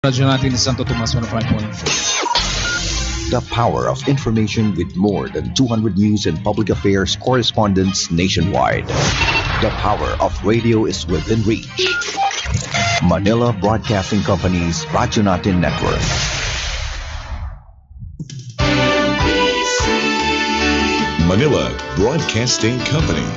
Radyo natin sa Santo Tomas 105.4. The power of information with more than 200 news and public affairs correspondents nationwide. The power of radio is within reach. Manila Broadcasting Company's Radyo Natin Network. Manila Broadcasting Company.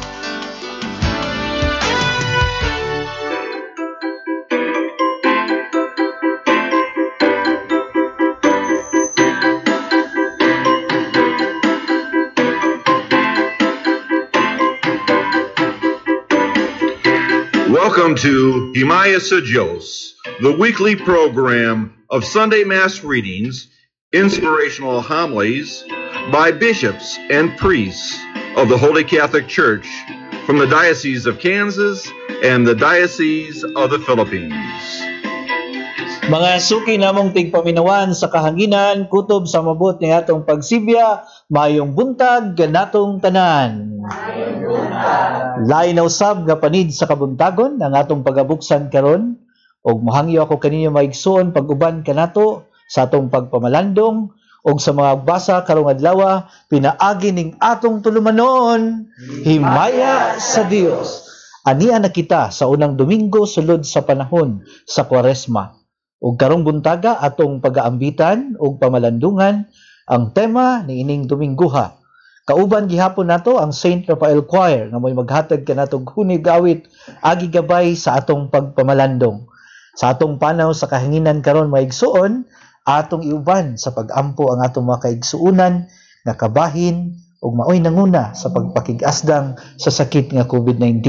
Welcome to Himaya sa Diyos, the weekly program of Sunday Mass readings, inspirational homilies by bishops and priests of the Holy Catholic Church from the Diocese of Kansas and the Diocese of the Philippines. Mga suki namong tigpaminawan sa kahanginan, kutob sa mabot ni atong pagsibya, mayong buntag ganatong tanan. Lain na usab nga panid sa kabuntagon ang atong pagabuksan karon, og mahangyo ako kaninyo maigsuon pag-uban kanato sa atong pagpamalandong og sa mga basa karong adlaw pinaagi ning atong tulumanon, himaya sa Dios. Ania na kita sa unang Domingo sulod sa panahon sa Kwaresma. Ug karong buntaga atong pagaambitan ug pamalandungan ang tema niining Domingguha. Kauban gihapon nato ang Saint Raphael Choir nga mo'y maghatag kanatong hunig awit agi gabay sa atong pagpamalandong. Sa atong panaw sa kahanginan karon maigsuon, atong iuban sa pag-ampo ang atong mga kaigsuunan nga kabahin ug maoy nanguna sa pagpakig-asdang sa sakit nga COVID-19.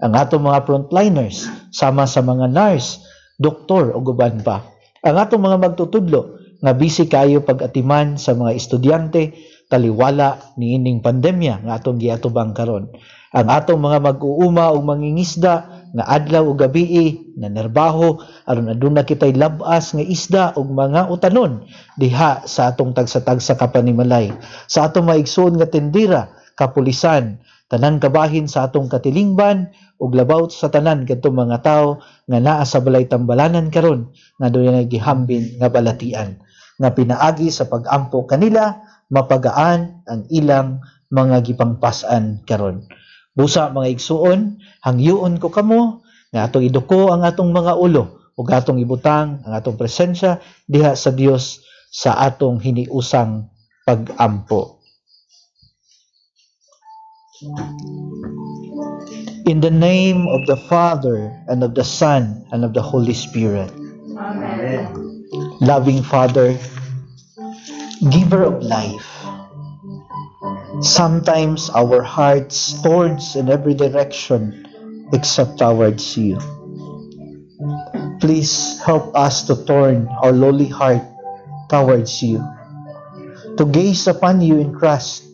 Ang atong mga frontliners sama sa mga nurse, doktor o guban pa. Ang atong mga magtutudlo nga busy kayo pag-atiman sa mga estudyante taliwala niining pandemya nga atong giatubang karon. Ang atong mga mag-uuma o mangingisda nga adlaw o gabi na nerbaho aron aduna kitay labas nga isda ug mga utanon diha sa atong tagsa-tagsa kapanimalay. Sa atong maigsoon nga tindira, kapulisan, tanan kabahin sa atong katilingban ug labaw sa tanan kadtong mga tawo nga naa sa balay tambalanan karon nga dunay gihambin nga balatian nga pinaagi sa pag-ampo kanila mapagaan ang ilang mga gipangpas-an karon. Busa mga igsuon, hangyoon ko kamo nga atong iduko ang atong mga ulo ug atong ibutang ang atong presensya diha sa Dios sa atong hiniusang pag-ampo. In the name of the Father, and of the Son, and of the Holy Spirit. Amen. Loving Father, giver of life, sometimes our hearts towards in every direction except towards you. Please help us to turn our lowly heart towards you, to gaze upon you in trust,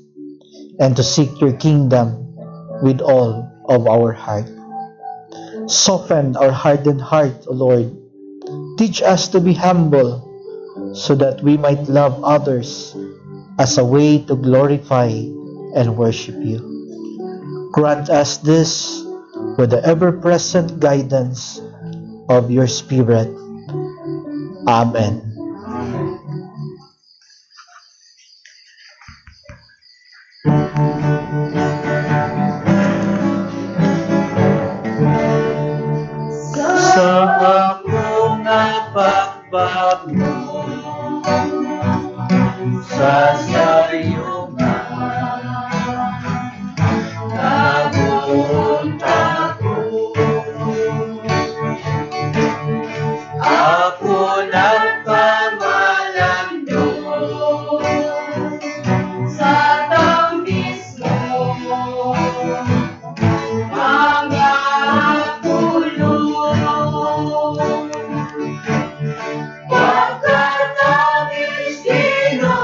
and to seek your kingdom with all of our heart. Soften our hardened heart, O Lord. Teach us to be humble so that we might love others as a way to glorify and worship you. Grant us this with the ever-present guidance of your Spirit. Amen. Sa akong napagbago sa sayo nga nabunta ko, ako nagpamalando sa tamis mo, mga kulong pagkatapos Ginoo.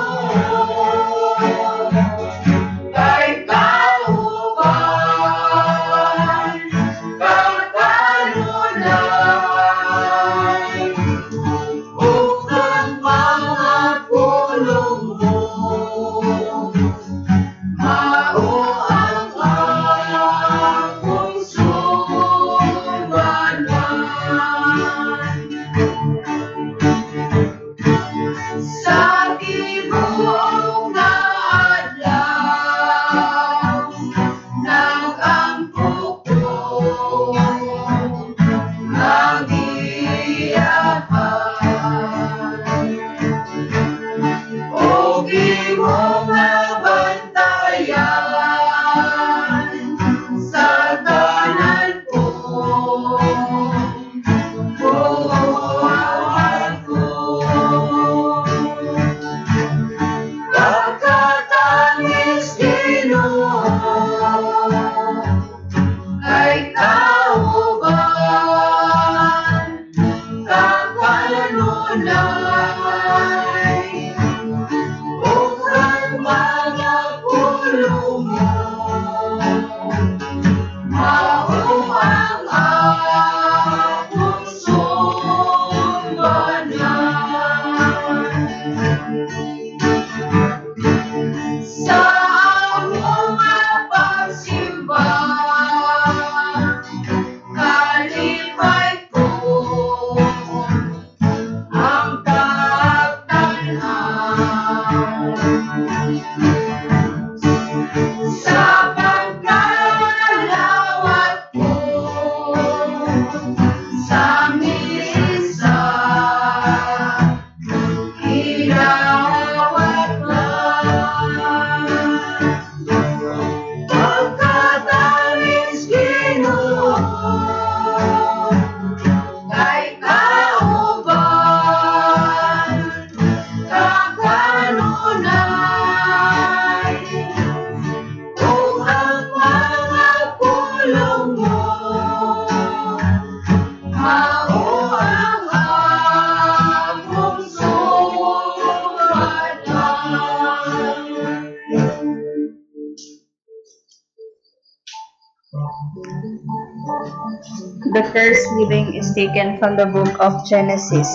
The first reading is taken from the book of Genesis.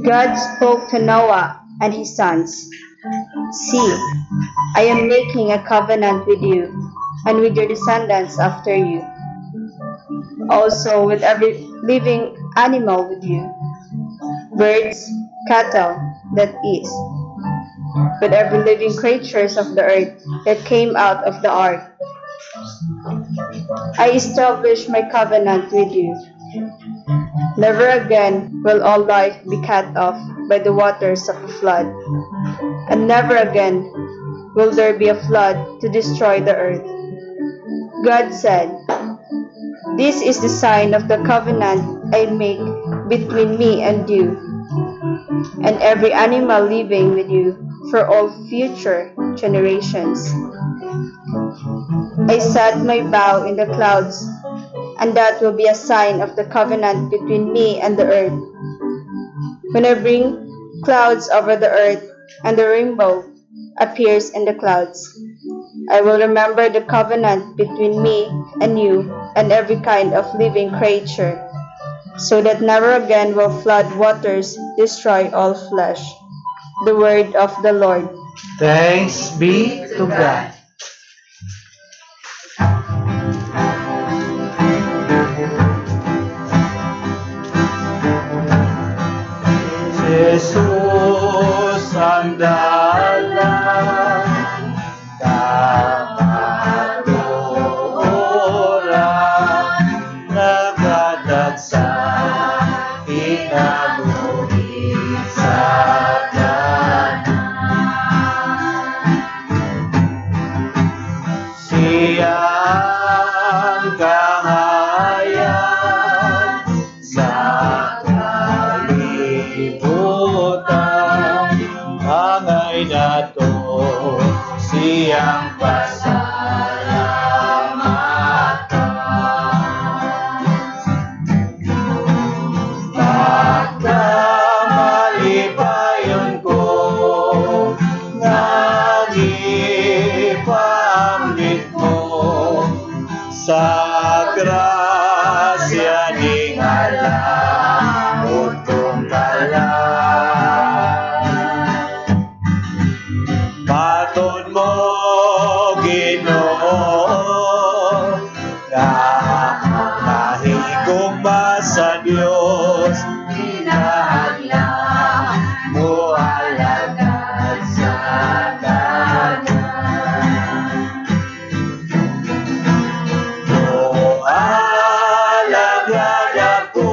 God spoke to Noah and his sons. See, I am making a covenant with you and with your descendants after you, also with every living animal with you, birds, cattle, that is, with every living creatures of the earth that came out of the ark. I establish my covenant with you. Never again will all life be cut off by the waters of a flood, and never again will there be a flood to destroy the earth. God said, "This is the sign of the covenant I make between me and you, and every animal living with you for all future generations. I set my bow in the clouds, and that will be a sign of the covenant between me and the earth. When I bring clouds over the earth, and the rainbow appears in the clouds, I will remember the covenant between me and you and every kind of living creature, so that never again will flood waters destroy all flesh." The word of the Lord. Thanks be to God. Jesus ang dalan, kapaturan, nagadat sa kinabuhi sa kanan. Siya ang kahayan sa kalibutan, angay nato siyang pasalamatan. Pagkamalipayon ko nangipamit mo sa grasya ni Allah utong Patod mo, Ginoo, nga nahigugma sa Diyos, hinahanglan mo alagad sa kanan. O alagad ako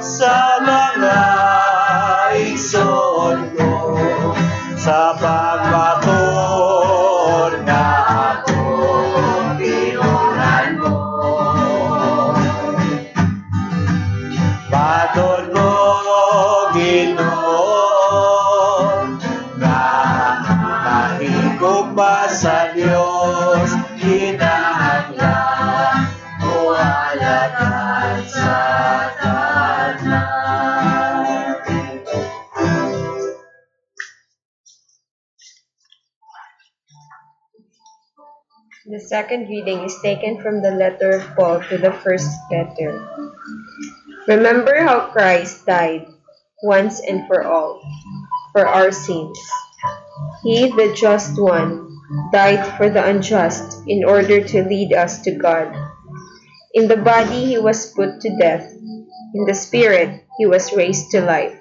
sa mga igsoon ko, sa pagpatod na akong tinuran mo. Patod mo, Ginoo, na nahigugma sa Diyos, hinahanglan mo alagad sa kanan. The second reading is taken from the letter of Paul to the first letter. Remember how Christ died once and for all for our sins. He, the just one, died for the unjust in order to lead us to God. In the body he was put to death. In the spirit he was raised to life.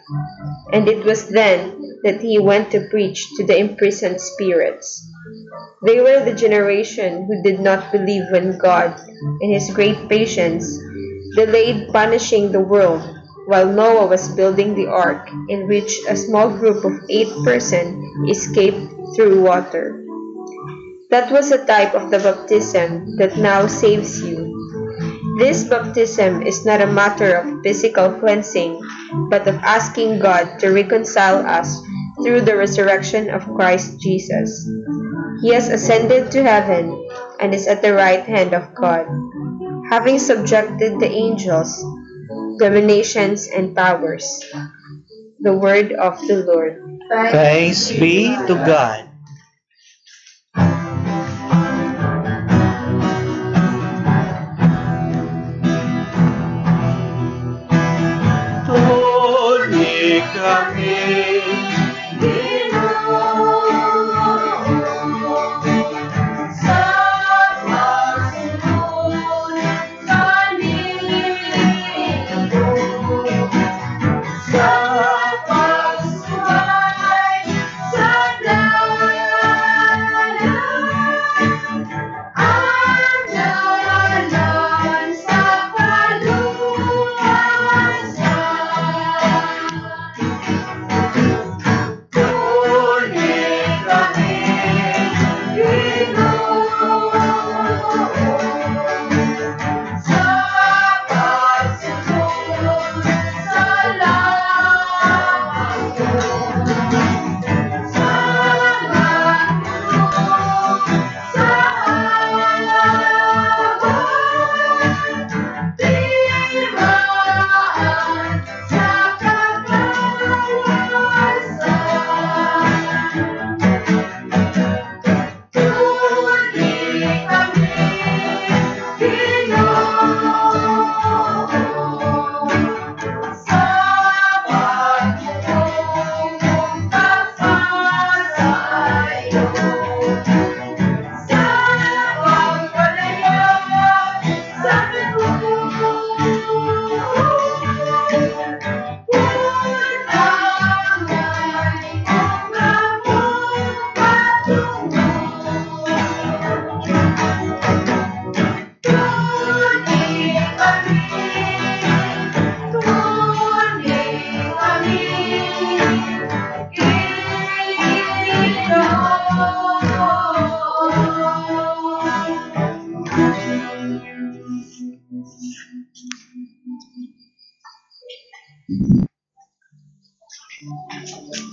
And it was then that he went to preach to the imprisoned spirits. They were the generation who did not believe when God, in his great patience, delayed punishing the world while Noah was building the ark, in which a small group of 8 persons escaped through water. That was a type of the baptism that now saves you. This baptism is not a matter of physical cleansing, but of asking God to reconcile us through the resurrection of Christ Jesus. He has ascended to heaven and is at the right hand of God, having subjected the angels, dominations, and powers. The word of the Lord. Thanks be to God. Tuli kami,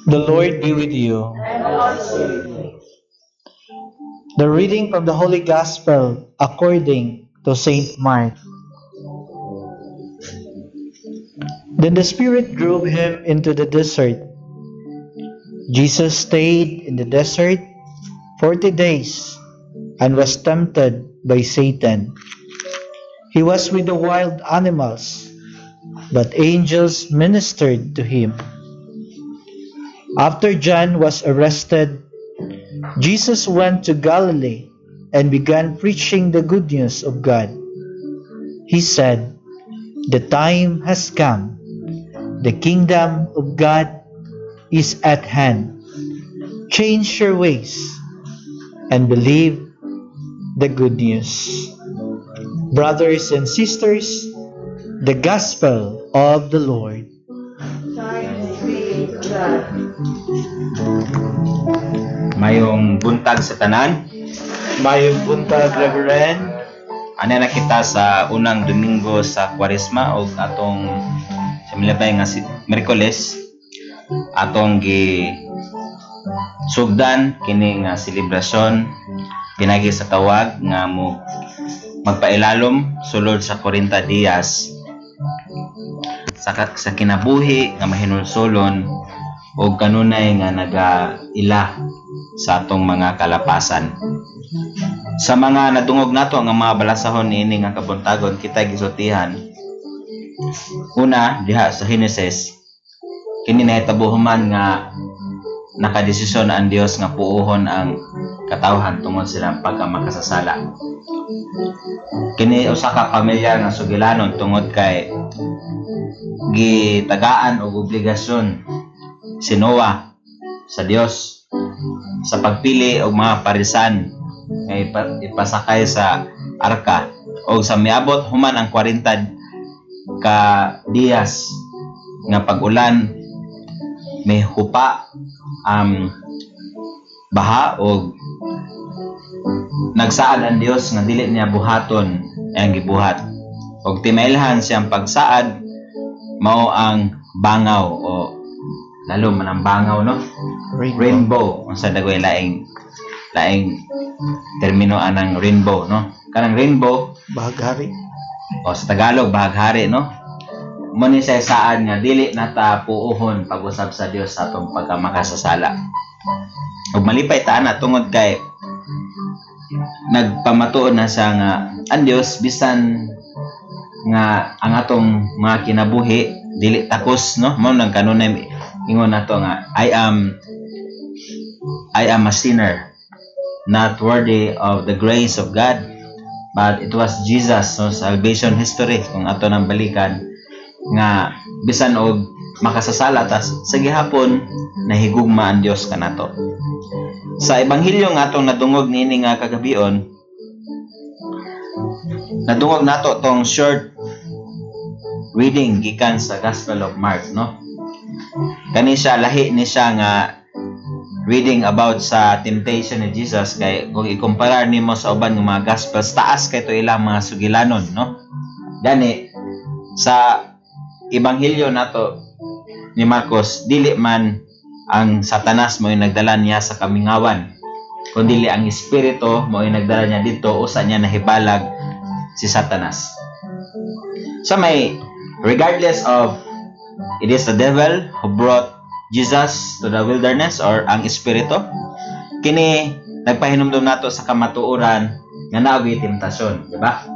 The Lord be with you. The reading from the Holy Gospel according to Saint Mark. Then the Spirit drove him into the desert. Jesus stayed in the desert 40 days and was tempted by Satan. He was with the wild animals, but angels ministered to him. After John was arrested, Jesus went to Galilee and began preaching the good news of God. He said, "The time has come. The kingdom of God is at hand. Change your ways and believe the good news." Brothers and sisters, the Gospel of the Lord. Mayong buntag sa tanan. Mayong buntag, Reverend. Ano na kita sa unang Domingo sa Kwaresma o atong sa milabay nga si Miyerkules atong gi sugdan kini nga selebrasyon pinagi sa tawag nga mo magpailalom sulod sa 40 diyas sa kinabuhi nga mahinulsolon o kanunay nga nagaila sa atong mga kalapasan. Sa mga nadungog nato nga mga balasahon niini nga kabuntagon kita gisultihan. Una diha sa Genesis kini nahitabo human nga nakadesisyon ang Dios nga puuhon ang katawhan tungod silang pagkamakasasala. Kini usa ka pamilya nga sugilanon tungod kay gitagaan og obligasyon si Noah sa Dios sa pagpili og mga parisan nga ipasakay sa arka o sa miabot human ang 40 ka diyas nga pag-ulan may hupa baha o nagsaad ang Dios nga dili niya buhaton ang gibuhat og timailhan siyang pagsaad mao ang bangaw o lalo man ang bangaw no rainbow sa dagoy laing termino anang rainbow no kanang rainbow Bahaghari. o sa Tagalog bahaghari no mo ni sa saad nga dili nata puuhon pag-usab sa Dios sa atong pagkamakasasala ug malipay ta na tungod kay nagpamatuon na siya nga ang Dios bisan nga ang atong mga kinabuhi dili takos no mo nang kanunay ingon nato nga I am a sinner not worthy of the grace of God but it was Jesus so salvation history kung ato nang balikan nga bisan og makasasala tas sa gihapon nahigugma ang Dios kanato. Sa ebanghelyo nga atong nadungog niini nga kagabion nadungog nato tong short reading gikan sa Gospel of Mark no. Kani siya lahi ni siya nga reading about sa temptation ni Jesus kay kung ikumparar nimo sa uban ng mga gospels taas kay to ilang mga sugilanon no. Gani sa ebanghelyo nato ni Marcos dili man ang Satanas mo yung nagdala niya sa kamingawan kundi ang espiritu mo yung nagdala niya dito usa niya nahibalag si Satanas. So may regardless of it is the devil who brought Jesus to the wilderness or ang espiritu kini nagpahinumdum nato sa kamatuoran nga naagi temptasyon, di ba?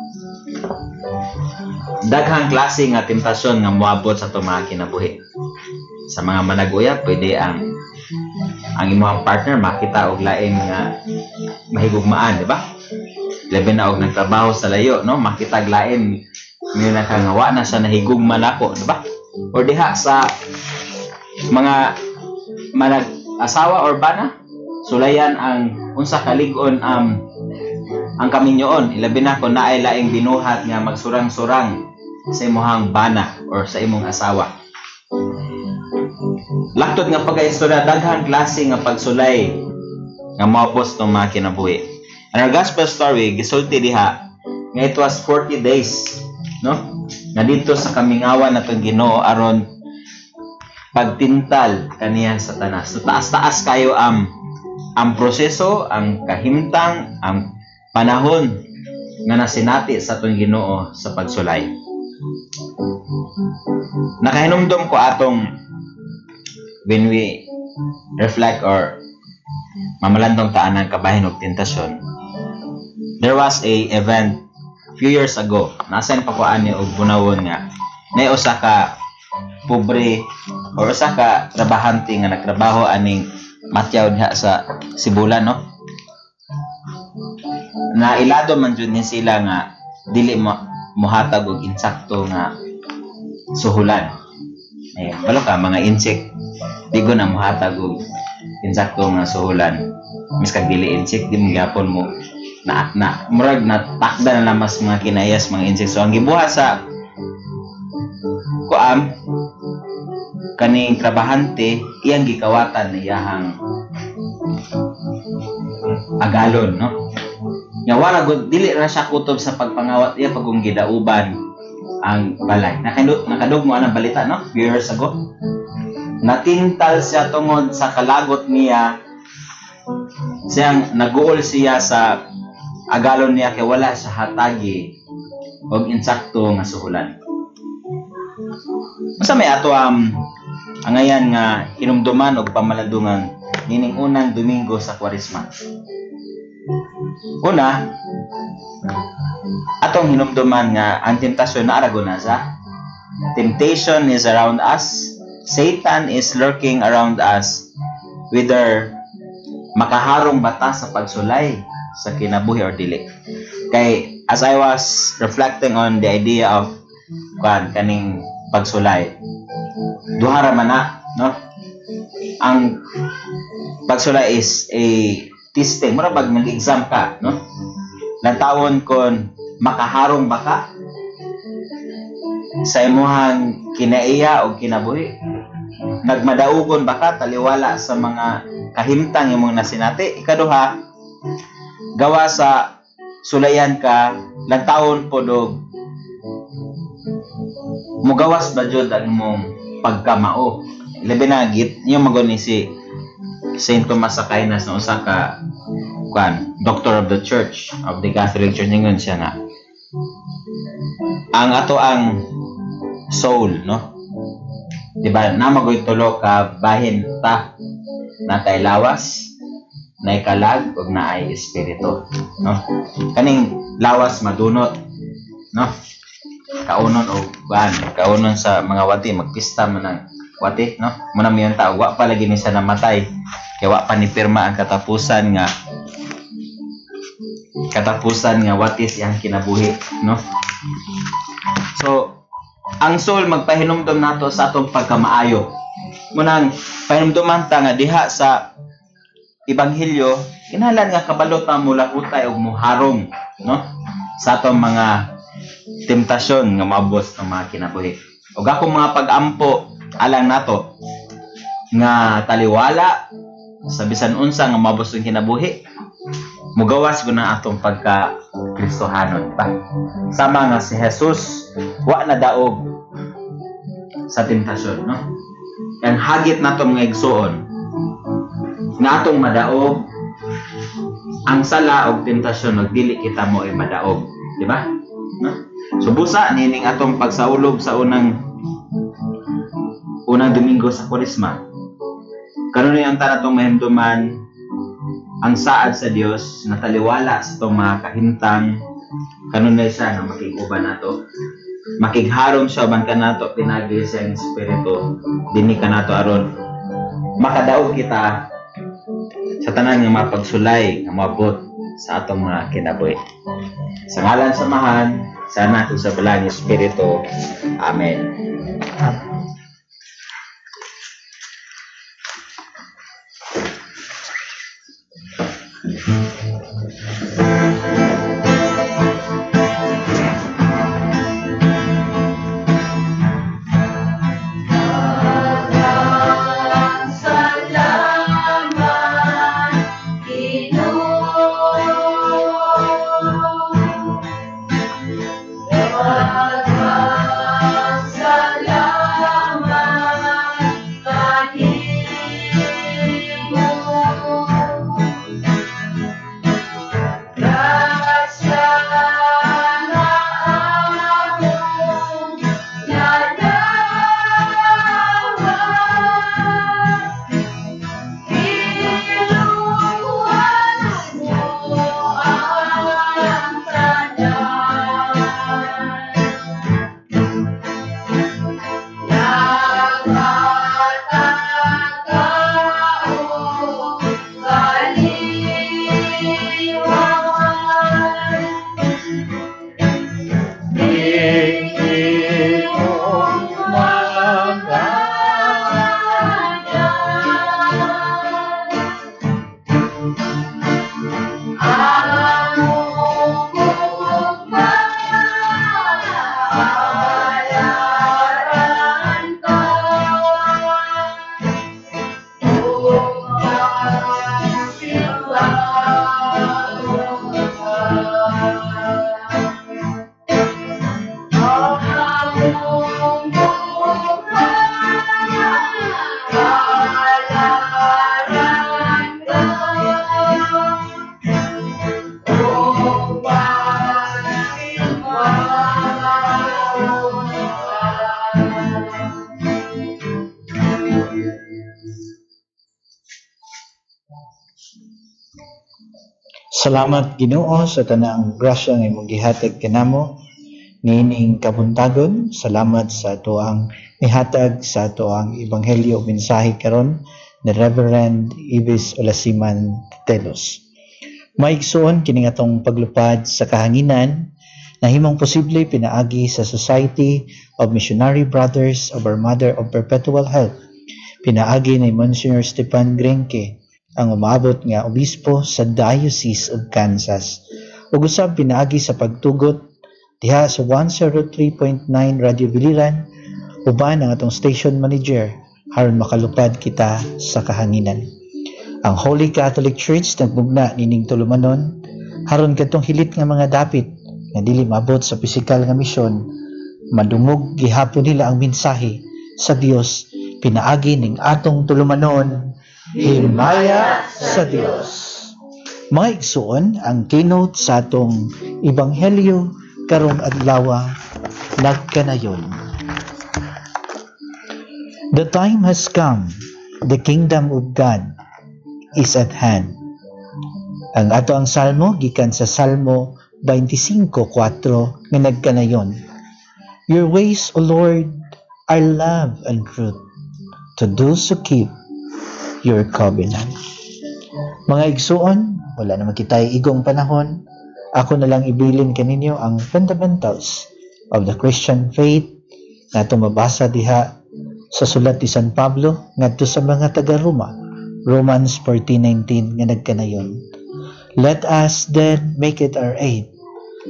Daghang klase nga temptasyon nga moabot sa itong mga kinabuhi. Sa mga manag-uyab, pwede ang imong partner makita og lain nga mahigugmaan, di ba? Labi na og nagtrabaho sa layo, no? Makita og lain may nakangawa na sa nahigugma nako, di ba? O diha sa mga manag-asawa or bana, sulayan ang unsa kalig-on ang kaminyoon, ilabi na kung naay laing binuhat nga magsurang-surang sa imong bana or sa imong asawa. Laktod nga pagkaistorya daghang klase nga pagsulay nga maupos ng mga kinabuhi. And our gospel story gisulti diha nga it was 40 days, no? Nga dito sa kamingawan natong Ginoo aron pagtintal kaniya Satanas. So taas-taas kayo ang proseso, ang kahimtang, ang panahon nga nasinati sa atong Ginoo sa pagsulay. Nakahinumdum ko atong when we reflect or mamalandong taan ang kabahin og tentasyon. There was a event few years ago. Nasan pa ko ani og bunawon nga nay usa ka pobre or usa ka trabahante nga nagtrabaho aning matyaw diha sa Sibulan, no? Na ilado man jud ni sila nga dili mohatag og insakto nga suhulan. Balo ka mga insect digo na mohatag og insakto nga suhulan. Miskag dili insect di mo gyapon mo na murag na takda na mas mga kinayas mga insect. So ang gibuhat sa kuam kaning trabahante iyang gikawatan iyahang agalon, no? Nga wala dili ra siya kutob sa pagpangawat iya pagong gidauban ang balay. Nakadug mo anang balita, no? Few years ago. Natintal siya tungod sa kalagot niya. Siyang naguol siya sa agalon niya kay wala siya hatagi og insakto nga suhulan. Masa may ato angayan nga hinumduman og pamaladungan nining unang Domingo sa Kwaresma. Una, atong hinumduman nga ang temptasyon na araguna sa temptation is around us. Satan is lurking around us, whether makaharong bata sa pagsulay sa kinabuhi or dili. Kay as I was reflecting on the idea of kaning pagsulay, duha ra man na, no? Ang pagsulay is a testing, mura bag mag-exam ka, no? Lantawon kon makaharong ba ka sa imuhang kinaiya o kinabuhi. Nagmadaugon ba ka taliwala sa mga kahimtang imong nasinati. Ikaduha, gawa sa sulayan ka, lantawon po dog mugawas ba jud ang imong pagkamao. Labi na git yung magoni si Saint Thomas Aquinas na usa ka doctor of the Church of the Catholic Church, ningon siya nga ang ato ang soul, no? Diba, namagoy tulo ka bahin ta na tay lawas, na ikalag, ug na ay espiritu, no? Kaning lawas madunot, no? Kaunon o kaunon sa mga wati, magpista man ang wati, no? Muna miyon tao, wa pa lagi ni sa namatay, kaya wa pa ni pirma ang katapusan nga wati siyang kinabuhi, no? So, ang soul magpahinumdom nato sa atong pagkamaayo. Munang pahinumdoman ta nga diha sa ebanghelyo, kinahanglan nga kabalo ta mula utay og muharong, no? Sa atong mga temptasyon nga maabot ng mga kinabuhi. Ug akong mga pag-ampo alang nato nga taliwala sa bisan unsa nga maabot ng kinabuhi, mugawas gud na atong pagka Kristohanon pa. Sama nga si Jesus wa na daog sa temptasyon, no? Ang hagit nato mga igsuon nga atong madaog ang sala og temptasyon ug dili kita mo ay madaog, di ba? No? So busa nining atong pagsaulob sa unang Domingo sa Kwaresma. Karon ang tanatong mahimduman ang saad sa Dios na taliwala sa itong mga kahimtang kanunay siya na makiguban nato. Makigharom siya uban ka nato, pinagi siya ang espiritu, dini ka nato aron makadaog kita sa tanan nga mapagsulay nga maabot sa atong mga kinabuhi. Sa ngalan samahan, sana ito sa balang espiritu. Amen. Salamat Ginoo sa tanang grasya nga imong gihatag kanamo niining kabuntagon. Salamat sa atoang nihatag sa atoang ebanghelyo o mensahe karon ni Reverend Ibis Olasiman Telos. Maigsoon kini atong paglupad sa kahanginan na himong posible pinaagi sa Society of Missionary Brothers of Our Mother of Perpetual Health. Pinaagi ni Monsignor Stepan Grenke, ang umaabot nga obispo sa Diocese of Kansas. Ug usab pinaagi sa pagtugot diha sa 103.9 Radio Biliran uban ang atong station manager aron makalupad kita sa kahanginan. Ang Holy Catholic Church nagbugna nining tulumanon haron kadtong hilit nga mga dapit nga dili maabot sa pisikal nga misyon, madungog gihapon nila ang mensahe sa Dios pinaagi ning atong tulumanon. Himaya sa Dios. Mga igsoon, ang keynote sa atong ebanghelyo karong adlaw nagkanayon. The time has come. The kingdom of God is at hand. Ang ato ang salmo gikan sa Salmo 25:4 nga nagkanayon. Your ways, O Lord, are love and truth to those who keep your covenant. Mga igsuon, wala naman kita'y igong panahon. Ako na lang ibilin kaninyo ang fundamentals of the Christian faith na itong mabasa diha sa sulat ni San Pablo ngadto sa mga taga-Roma, Romans 14:19 nga nagkanayon. Let us then make it our aim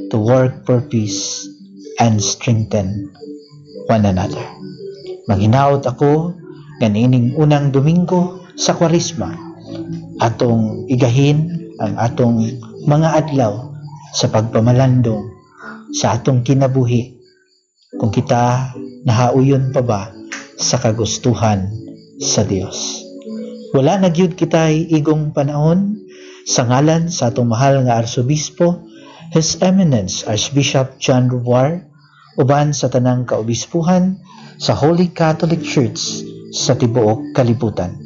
to work for peace and strengthen one another. Maghinaot ako ganining unang Domingo sa Kwaresma, atong igahin ang atong mga adlaw sa pagpamalandong sa atong kinabuhi kung kita nahauyon pa ba sa kagustuhan sa Dios. Wala na gyud kitay igong panahon sa ngalan sa atong mahal nga Arsobispo, His Eminence Archbishop John Ruvar, uban sa tanang kaobispuhan sa Holy Catholic Church sa tibuok kalibutan.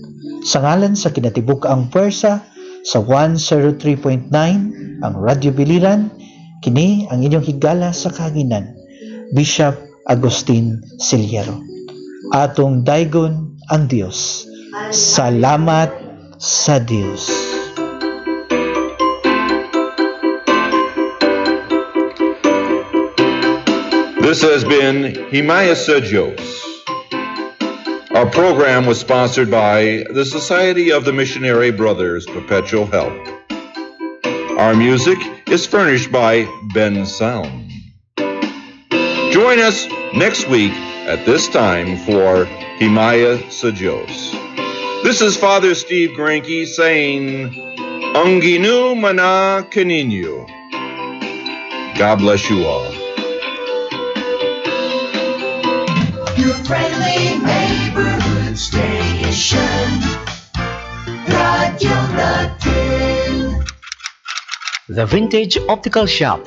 Sa ngalan sa kinatibuk-ang puwersa sa 103.9 ang Radyo Biliran, kini ang inyong higala sa kahanginan, Bishop Agustin Siliero. Atong daygon ang Dios. Salamat sa Dios. This has been Himaya sa Diyos. Our program was sponsored by the Society of the Missionary Brothers Perpetual Health. Our music is furnished by Ben Sound. Join us next week at this time for Himaya sa Diyos. This is Father Steve Grenke saying, Ang Ginoo mana kaninyo. God bless you all. Your friendly neighborhood station, Radio Latin. The Vintage Optical Shop.